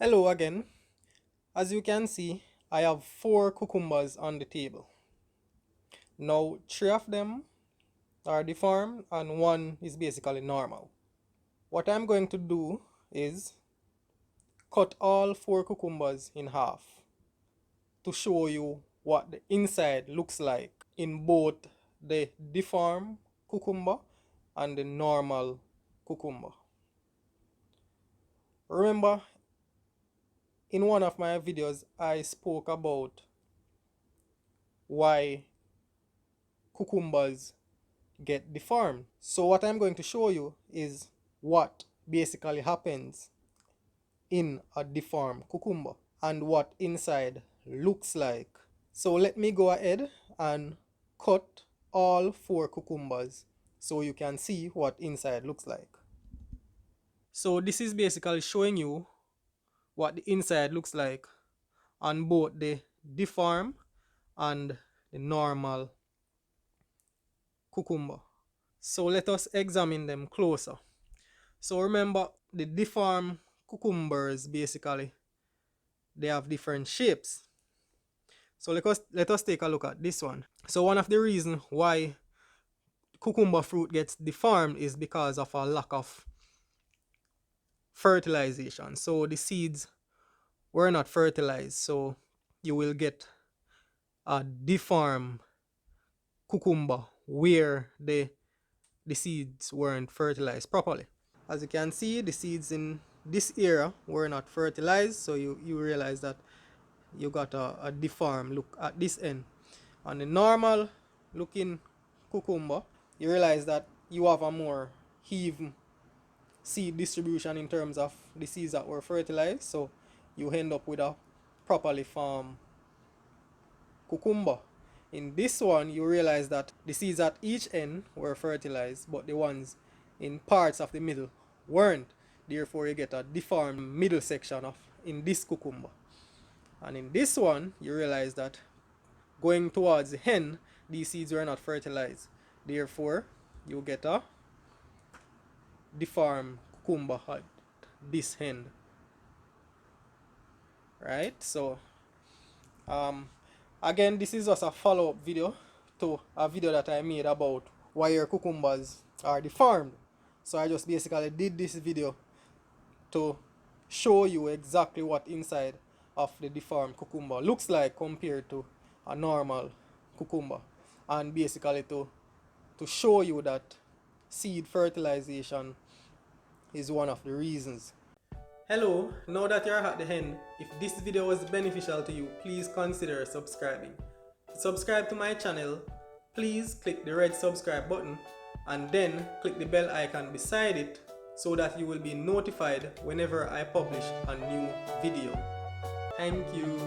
Hello again. As you can see, I have 4 cucumbers on the table. Now, 3 of them are deformed and 1 is basically normal. What I'm going to do is cut all 4 cucumbers in half to show you what the inside looks like in both the deformed cucumber and the normal cucumber. Remember, in one of my videos, I spoke about why cucumbers get deformed. So what I'm going to show you is what basically happens in a deformed cucumber and what inside looks like. So let me go ahead and cut all 4 cucumbers so you can see what inside looks like. So this is basically showing you what the inside looks like on both the deformed and the normal cucumber. So let us examine them closer. So remember, the deformed cucumbers basically, they have different shapes. So let us take a look at this one. So one of the reasons why cucumber fruit gets deformed is because of a lack of fertilization. So the seeds were not fertilized, so you will get a deformed cucumber where the seeds weren't fertilized properly. As you can see, the seeds in this area were not fertilized, so you realize that you got a deformed look at this end. On the normal looking cucumber, you realize that you have a more even seed distribution in terms of the seeds that were fertilized, so you end up with a properly formed cucumber. In this one, you realize that the seeds at each end were fertilized, but the ones in parts of the middle weren't. Therefore, you get a deformed middle section of in this cucumber. And in this one, you realize that going towards the end, these seeds were not fertilized. Therefore, you get a deformed cucumber at this end. Right? So, again, this is just a follow-up video to a video that I made about why your cucumbers are deformed. So I just basically did this video to show you exactly what inside of the deformed cucumber looks like compared to a normal cucumber, and basically to show you that seed fertilization is one of the reasons. Hello, now that you're at the end, if this video was beneficial to you, please consider subscribing. To subscribe to my channel, please click the red subscribe button and then click the bell icon beside it so that you will be notified whenever I publish a new video. Thank you.